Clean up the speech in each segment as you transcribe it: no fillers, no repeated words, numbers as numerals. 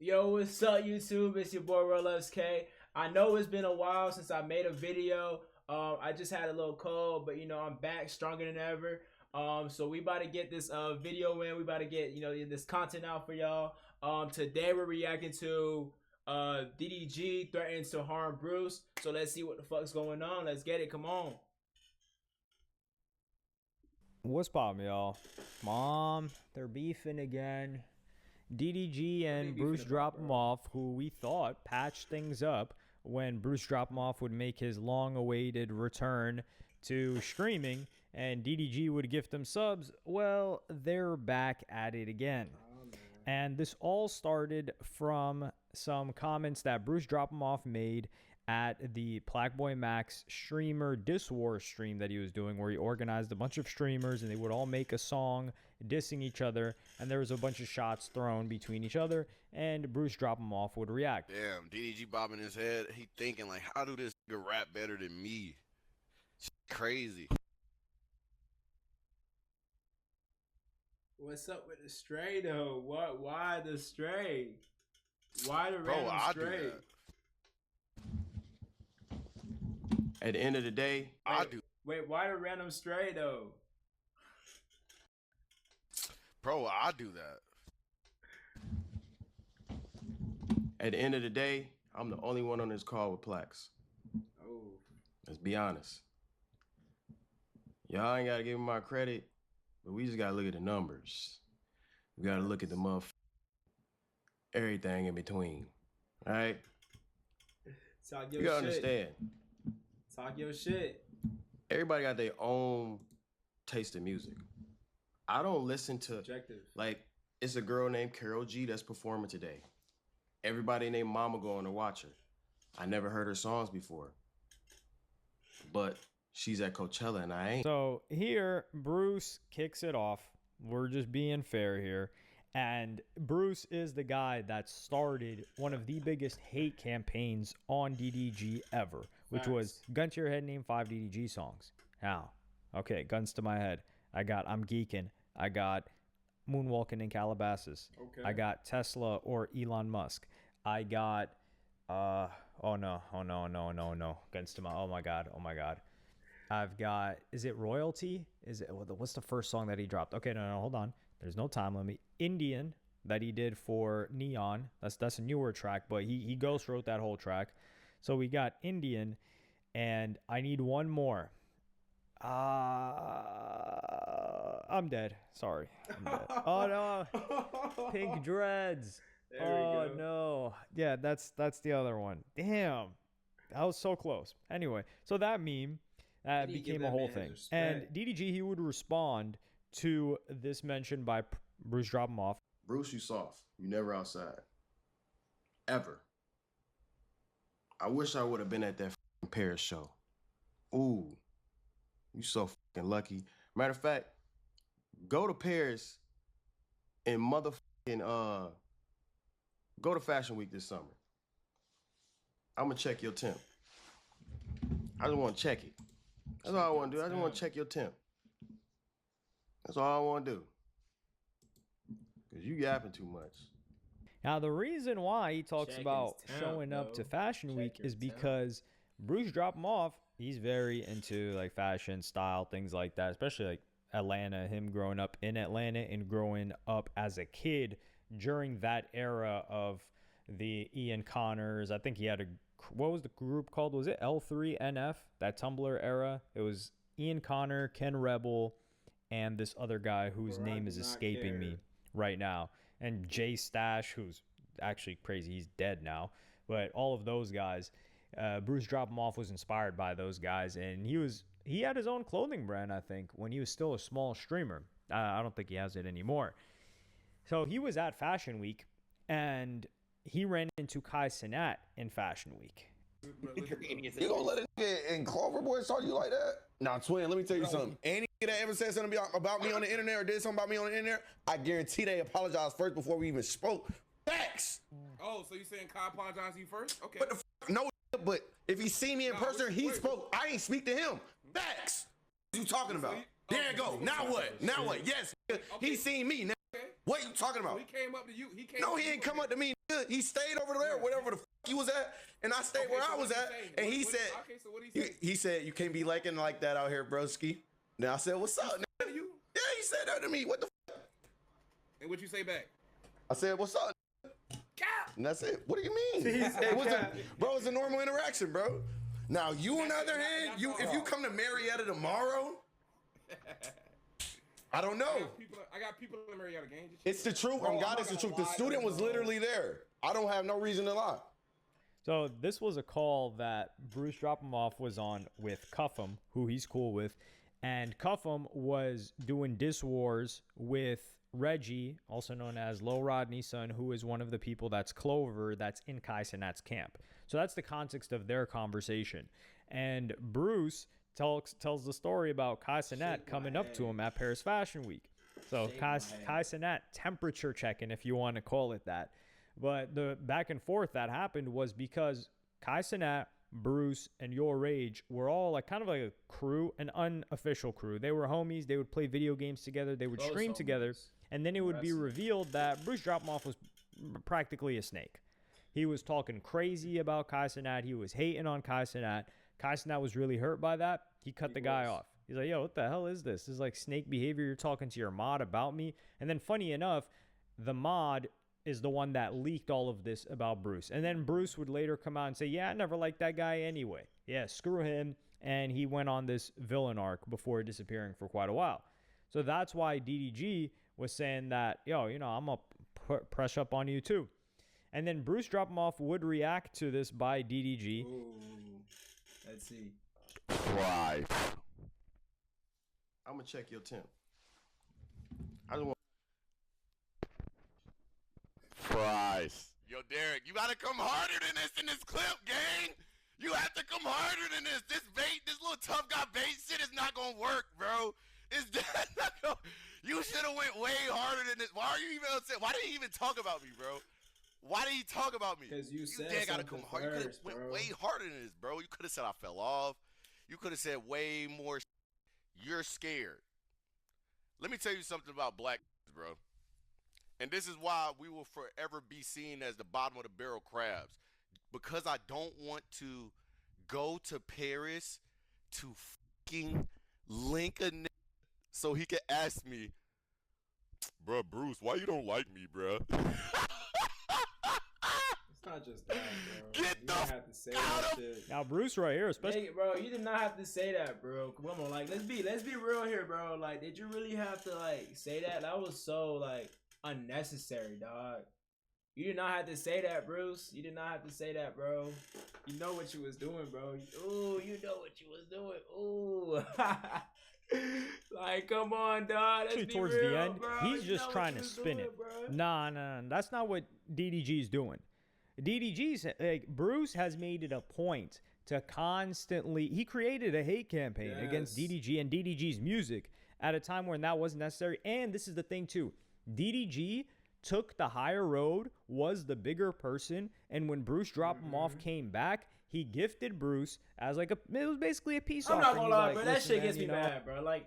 Yo, what's up, YouTube? It's your boy WorldLovesKay. I know it's been a while since I made a video. I just had a little cold, but I'm back stronger than ever. So we about to get this video in. We about to get this content out for y'all. Today we're reacting to DDG threatens to harm Bruce. So let's see what the fuck's going on. Let's get it. Come on. What's poppin', y'all? Mom, they're beefing again. DDG and BruceDropEmOff, who we thought patched things up when BruceDropEmOff would make his long-awaited return to streaming and DDG would gift them subs, well, they're back at it again. And this all started from some comments that BruceDropEmOff made at the Plaqueboy Max streamer Diss War stream that he was doing, where he organized a bunch of streamers and they would all make a song dissing each other, and there was a bunch of shots thrown between each other, and BruceDropEmOff would react. Damn, DDG bobbing his head. He thinking like, how do this nigga rap better than me? It's crazy. What's up with the stray though? What? Why the stray? Why the random stray? At the end of the day, Wait, why the random stray though? Bro, I do that. At the end of the day, I'm the only one on this call with plaques. Oh. Let's be honest. Y'all ain't gotta give me my credit, but we just gotta look at the numbers. We gotta look at the everything in between. All right? Talk your you gotta shit. understand. Talk your shit. Everybody got their own taste of music. I don't listen to Objective. Like, it's a girl named Carol G that's performing today. Everybody named Mama going to watch her. I never heard her songs before, but she's at Coachella and I ain't. So here, Bruce kicks it off. We're just being fair here. And Bruce is the guy that started one of the biggest hate campaigns on DDG ever, which was gun to your head, name 5 DDG songs. Now, okay, guns to my head. I got I'm Geekin'. I got Moonwalking in Calabasas. Okay. I got Tesla or Elon Musk. I got oh no. Guns to my oh my god. I've got, is it Royalty? Is it, what's the first song that he dropped? Okay, no, hold on. There's no time limit. Indian, that he did for Neon. That's a newer track, but he ghost wrote that whole track. So we got Indian, and I need one more. I'm dead. Sorry. I'm dead. Oh no. Pink Dreads. There we go. No. Yeah, that's the other one. Damn. That was so close. Anyway, so that meme became a whole thing. And DDG, he would respond to this mention by BruceDropEmOff. Bruce, you soft. You never outside. Ever. I wish I would have been at that Paris show. Ooh. You so fucking lucky. Matter of fact, go to Paris and go to Fashion Week this summer. I'm gonna check your temp. I just want to check it. That's all I want to do. I just want to check your temp. That's all I want to do. Because you yapping too much. Now, the reason why he talks about showing up to Fashion Week is because BruceDropEmOff, he's very into like fashion, style, things like that, especially like Atlanta, him growing up in Atlanta and growing up as a kid during that era of the Ian Connors. I think he had what was the group called? Was it L3NF? That Tumblr era? It was Ian Connor, Ken Rebel, and this other guy whose name is escaping me right now. And Jay Stash, who's actually crazy. He's dead now. But all of those guys, BruceDropEmOff was inspired by those guys. And he had his own clothing brand, I think, when he was still a small streamer. I don't think he has it anymore. So he was at Fashion Week, and he ran into Kai Cenat in Fashion Week. You gonna let a nigga in Clover Boy start you like that? Nah, twin, let me tell you something. Any nigga that ever said something about me on the internet or did something about me on the internet, I guarantee they apologized first before we even spoke. Facts! Oh, so you saying Kai apologized to you first? Okay. What the no, but if he see me in person, he spoke. I ain't speak to him. Facts! What you talking about? There you go. Now what? Now what? Yes, he seen me. Now, what you talking about? So he came up to you. He ain't come up to me. He stayed over there, whatever the fuck he was at, and I stayed where I was at. And he said, okay, so what he say? he said, you can't be liking like that out here, broski. Now I said, what's up, nigga? You? Yeah, he said that to me. What the fuck? And what you say back? I said, what's up? Cap. And that's it. What do you mean? Bro, it's a normal interaction, bro. Now, you on the other hand, if you come to Marietta tomorrow, I don't know. I got people in Marietta gang. It's the truth. On God, it's the truth. The student was literally there. I don't have no reason to lie. So this was a call that BruceDropEmOff was on with Cuffham, who he's cool with. And Cuffham was doing diss wars with Reggie, also known as Lil Rodney's son, who is one of the people that's Clover that's in Kai Cenat's camp. So that's the context of their conversation. And Bruce tells the story about Kai Cenat coming up to him at Paris Fashion Week. So Kai Cenat temperature checking, if you want to call it that. But the back and forth that happened was because Kai Cenat, Bruce, and Your Rage were all like kind of like a crew, an unofficial crew. They were homies. They would play video games together. They would stream together. And then it would be revealed that BruceDropEmOff was practically a snake. He was talking crazy about Kai Cenat. He was hating on Kai Cenat. Kai Cenat was really hurt by that. He cut the guy off. He's like, yo, what the hell is this? This is like snake behavior. You're talking to your mod about me. And then funny enough, the mod is the one that leaked all of this about Bruce. And then Bruce would later come out and say, yeah, I never liked that guy anyway. Yeah, screw him. And he went on this villain arc before disappearing for quite a while. So that's why DDG was saying that, yo, you know, I'm going to press up on you too. And then BruceDropEmOff would react to this by DDG. Ooh, let's see. Right. I'm gonna check your temp. I just want. Christ. Yo, Derek, you gotta come harder than this in this clip, gang. You have to come harder than this. This little tough guy bait shit is not gonna work, bro. It's not gonna, you should have went way harder than this. Why are you even upset? Why did he even talk about me, bro? Why did he talk about me? Because you said gotta come hard. You could have went way harder than this, bro. You could have said I fell off. You could have said way more. You're scared. Let me tell you something about black, bro. And this is why we will forever be seen as the bottom of the barrel crabs. Because I don't want to go to Paris to fucking link a nigga so he can ask me, bruh, Bruce, why you don't like me, bruh? It's not just that, bro. Get you the don't have to say that shit. Now, Bruce right here, especially... Bro, you did not have to say that, bro. Come on, like, let's be real here, bro. Like, did you really have to, like, say that? That was so, like, unnecessary, dog. You did not have to say that, Bruce. You did not have to say that, bro. You know what you was doing, bro. Ooh, you know what you was doing. Ooh. Like, come on, dog. Let's be towards real, the end, bro. he's You just know trying what to you spin was it. doing, bro. Nah, that's not what DDG's doing. DDG's, like, Bruce has made it a point to constantly... He created a hate campaign against DDG and DDG's music at a time when that wasn't necessary. And this is the thing, too. DDG took the higher road, was the bigger person, and when BruceDropEmOff came back, he gifted Bruce as like it was basically a peace offering. I'm not gonna lie, like, bro. That shit gets me mad, bro. Like,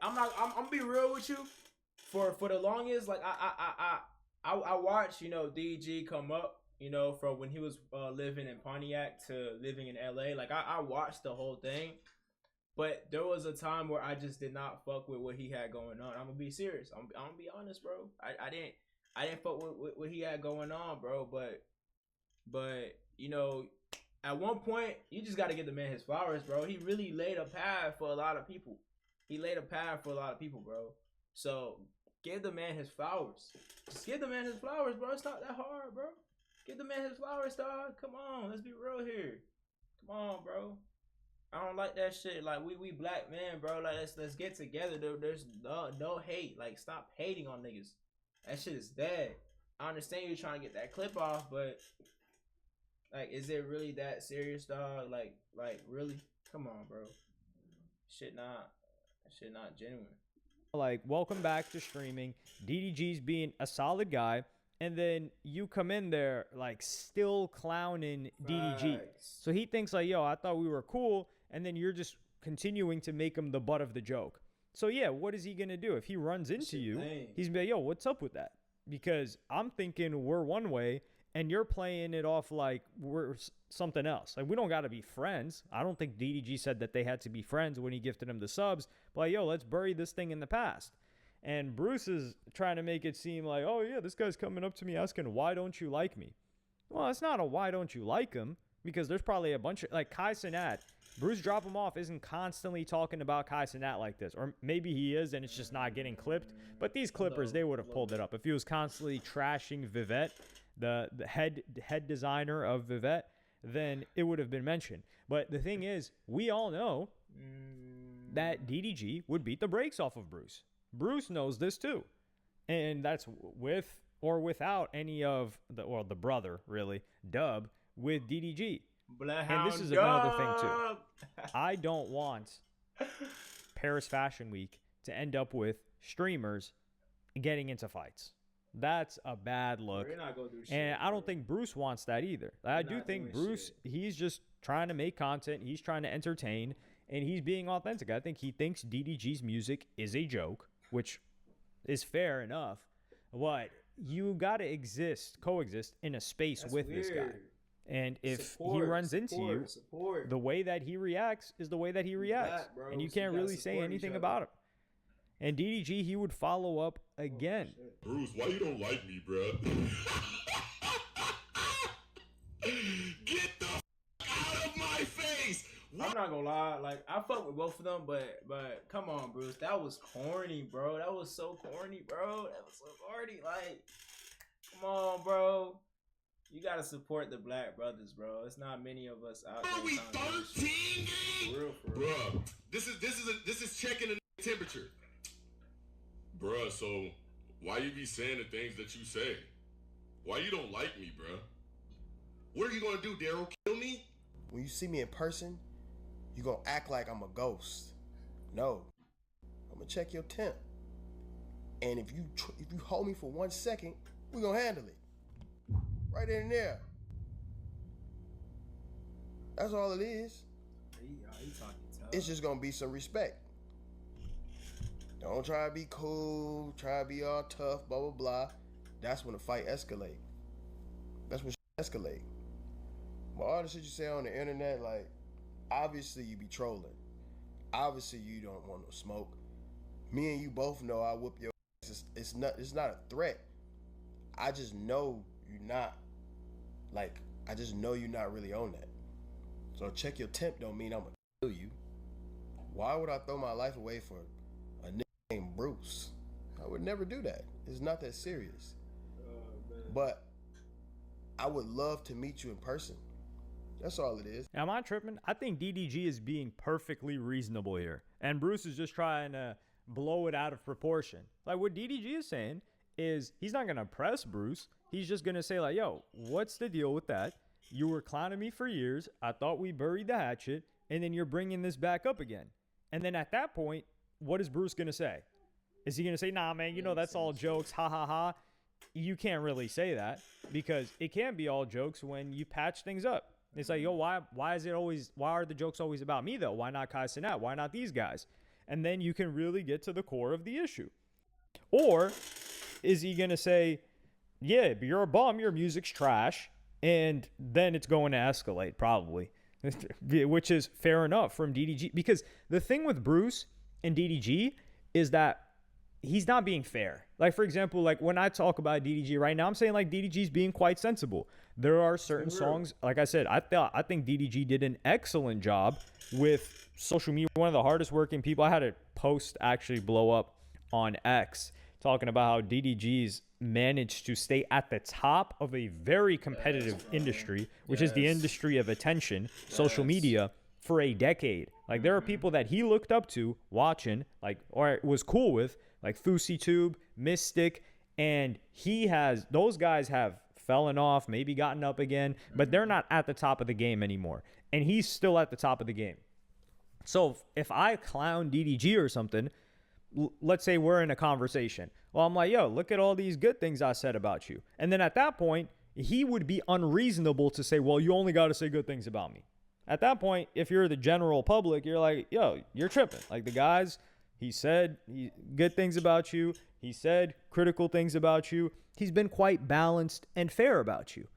I'm gonna be real with you. For the longest, like, I watched, you know, DDG come up, you know, from when he was living in Pontiac to living in LA. Like, I watched the whole thing. But there was a time where I just did not fuck with what he had going on. I'm gonna be serious. I'm gonna be honest, bro. I didn't fuck with what he had going on, bro. But you know, at one point, you just gotta give the man his flowers, bro. He really laid a path for a lot of people. Bro. So give the man his flowers. Just give the man his flowers, bro. It's not that hard, bro. Give the man his flowers, dog. Come on, let's be real here. Come on, bro. I don't like that shit. Like, we black men, bro. Like, let's get together. There's no hate. Like, stop hating on niggas. That shit is dead. I understand you're trying to get that clip off, but like, is it really that serious, dog? Like really? Come on, bro. Shit not genuine. Like, welcome back to streaming. DDG's being a solid guy. And then you come in there, like, still clowning DDG. So he thinks, like, yo, I thought we were cool. And then you're just continuing to make him the butt of the joke. So, yeah, what is he going to do? If he runs into you, he's going to be like, yo, what's up with that? because I'm thinking we're one way and you're playing it off like we're something else. Like, we don't got to be friends. I don't think DDG said that they had to be friends when he gifted him the subs. But like, yo, let's bury this thing in the past. And Bruce is trying to make it seem like, oh, yeah, this guy's coming up to me asking, why don't you like me? Well, it's not a why don't you like him, because there's probably a bunch of, like, Kai Cenat. BruceDropEmOff isn't constantly talking about Kai Cenat like this. Or maybe he is, and it's just not getting clipped. But these clippers, they would have pulled it up. If he was constantly trashing Vivette, the head designer of Vivette, then it would have been mentioned. But the thing is, we all know that DDG would beat the brakes off of Bruce. Bruce knows this too. And that's with or without any of the brother, really, Dub, with DDG. And this is another thing too. I don't want Paris Fashion Week to end up with streamers getting into fights. That's a bad look. We're not gonna do shit, and I don't think Bruce wants that either. I do think Bruce, he's just trying to make content. He's trying to entertain, and he's being authentic. I think he thinks DDG's music is a joke, which is fair enough. But you got to coexist in a space with this guy. And if he runs into you, the way that he reacts is the way that he reacts. And you can't really say anything about him. And DDG, he would follow up again. Bruce, why you don't like me, bro? Get the out of my face! I'm not gonna lie, like, I fuck with both of them, but come on, Bruce, that was corny, bro. That was so corny, bro. That was so corny. Like, come on, bro. You gotta support the black brothers, bro. It's not many of us out there. Are we 13, gang? For real. Bruh, this is checking the temperature. Bruh, so why you be saying the things that you say? Why you don't like me, bruh? What are you gonna do, Daryl? Kill me? When you see me in person, you gonna act like I'm a ghost. No, I'm gonna check your temp. And if you hold me for 1 second, we gonna handle it. Right in there. That's all it is. It's just gonna be some respect. Don't try to be cool, try to be all tough, blah, blah, blah. That's when the fight escalate. That's when shit escalate. But all the shit you say on the internet, like, obviously you be trolling. Obviously you don't want no smoke. Me and you both know I whoop your ass. It's not a threat. I just know you're not, like, I just know you're not really on that. So check your temp don't mean I'm gonna kill you. Why would I throw my life away for a nigga named Bruce? I would never do that. It's not that serious. But I would love to meet you in person. That's all it is. Am I tripping? I think DDG is being perfectly reasonable here. And Bruce is just trying to blow it out of proportion. Like, what DDG is saying is he's not going to press Bruce. He's just going to say, like, yo, what's the deal with that? You were clowning me for years. I thought we buried the hatchet. And then you're bringing this back up again. And then at that point, what is Bruce going to say? Is he going to say, nah, man, you know, that's all jokes. Ha, ha, ha. You can't really say that, because it can be all jokes when you patch things up. It's like, yo, why are the jokes always about me, though? Why not Kai Cenat? Why not these guys? And then you can really get to the core of the issue. Or is he going to say, yeah, but you're a bum, your music's trash, and then it's going to escalate, probably, which is fair enough from DDG. Because the thing with Bruce and DDG is that he's not being fair. Like, for example, like when I talk about DDG right now, I'm saying like DDG's being quite sensible. There are certain songs, like I said, I think DDG did an excellent job with social media. One of the hardest working people. I had a post actually blow up on X talking about how DDG's managed to stay at the top of a very competitive industry, which is the industry of attention, social media, for a decade. Like, there are people that he looked up to watching, like, or was cool with, like FouseyTube, Mystic, and those guys have fallen off, maybe gotten up again, but they're not at the top of the game anymore. And he's still at the top of the game. So if I clown DDG or something, let's say we're in a conversation. Well, I'm like, yo, look at all these good things I said about you. And then at that point, he would be unreasonable to say, well, you only got to say good things about me. At that point, if you're the general public, you're like, yo, you're tripping. Like, the guy's He said good things about you. He said critical things about you. He's been quite balanced and fair about you.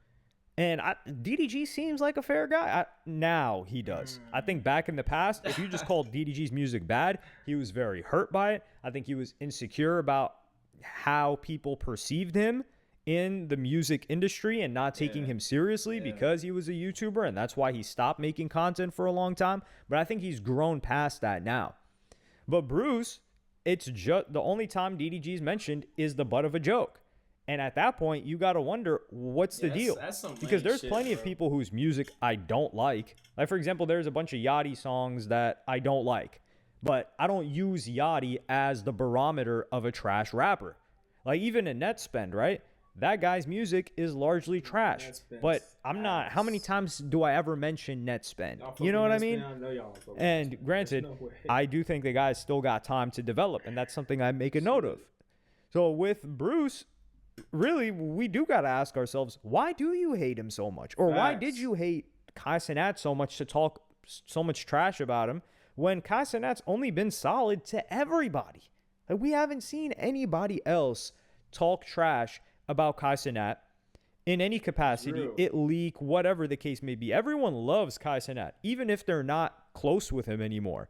And DDG seems like a fair guy. Now he does. I think back in the past, if you just called DDG's music bad, he was very hurt by it. I think he was insecure about how people perceived him in the music industry and not taking him seriously because he was a YouTuber, and that's why he stopped making content for a long time. But I think he's grown past that now. But Bruce, it's just the only time DDG's mentioned is the butt of a joke. And at that point, you got to wonder, what's the deal? Because there's plenty of people whose music I don't like. Like, for example, there's a bunch of Yachty songs that I don't like. But I don't use Yachty as the barometer of a trash rapper. Like, even in Netspend, right? That guy's music is largely trash. But I'm not... How many times do I ever mention Netspend? You know what I mean? And granted, I do think the guy's still got time to develop. And that's something I make a note of. So with Bruce... Really, we do got to ask ourselves, why do you hate him so much? Or why did you hate Kai Cenat so much to talk so much trash about him when Kai Cenat's only been solid to everybody? Like, we haven't seen anybody else talk trash about Kai Cenat in any capacity, it leak, whatever the case may be. Everyone loves Kai Cenat, even if they're not close with him anymore.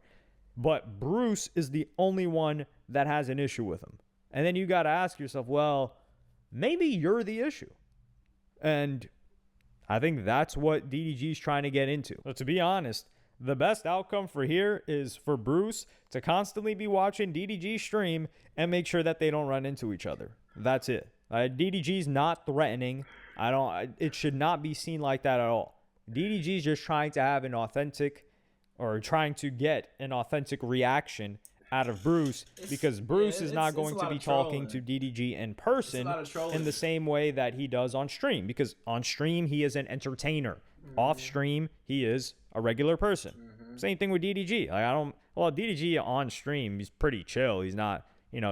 But Bruce is the only one that has an issue with him. And then you got to ask yourself, well... maybe you're the issue. And I think that's what DDG's trying to get into. So to be honest, the best outcome for here is for Bruce to constantly be watching DDG stream and make sure that they don't run into each other. That's it. DDG's not threatening. It should not be seen like that at all. DDG's just trying to have an authentic, or trying to get an authentic reaction out of Bruce, because Bruce is not going to be talking to DDG in person in the same way that he does on stream, because on stream he is an entertainer. Off stream he is a regular person. Same thing with DDG. DDG on stream, he's pretty chill. He's not,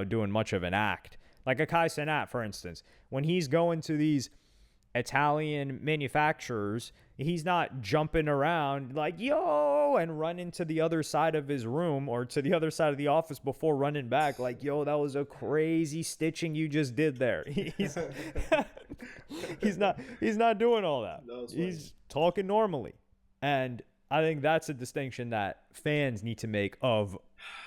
doing much of an act. Like a Kai Cenat, for instance, when he's going to these Italian manufacturers, he's not jumping around like, yo, and running to the other side of his room or to the other side of the office before running back like, yo, that was a crazy stitching you just did there. He's not doing all that. He's talking normally. And I think that's a distinction that fans need to make of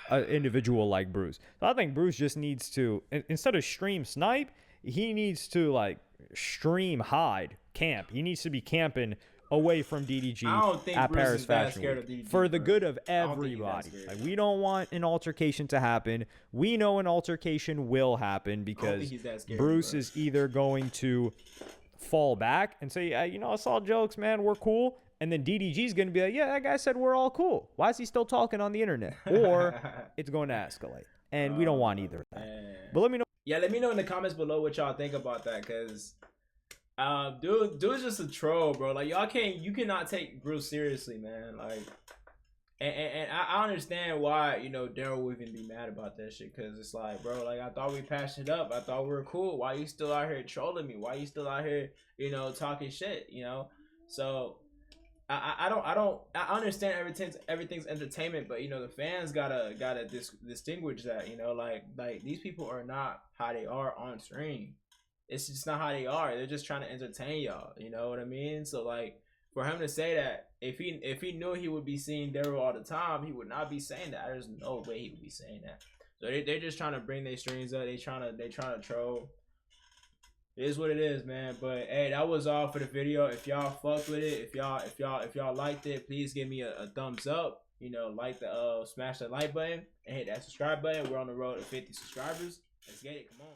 an individual like Bruce. So I think Bruce just needs to, instead of stream snipe, he needs to stream hide, camp. He needs to be camping away from DDG at Paris Fashion Week for the good of everybody. We don't want an altercation to happen. We know an altercation will happen because Bruce is either going to fall back and say, it's all jokes, man, we're cool. And then DDG's going to be like, yeah, that guy said we're all cool. Why is he still talking on the internet? Or it's going to escalate. And we don't want either of that. But let me know. Yeah, let me know in the comments below what y'all think about that, because dude's just a troll, bro. Like, you cannot take Bruce seriously, man. Like, and I understand why, Daryl would even be mad about that shit, because it's like, bro, like, I thought we patched it up. I thought we were cool. Why you still out here trolling me? Why you still out here, talking shit, So I understand everything's entertainment, but the fans gotta distinguish that, like these people are not how they are on stream. It's just not how they are. They're just trying to entertain y'all. You know what I mean? So like, for him to say that, if he knew he would be seeing Daryl all the time, he would not be saying that. There's no way he would be saying that. So they're just trying to bring their streams up. They trying to troll. It is what it is, man. But hey, that was all for the video. If y'all fucked with it, if y'all liked it, please give me a thumbs up. Smash that like button and hit that subscribe button. We're on the road to 50 subscribers. Let's get it. Come on.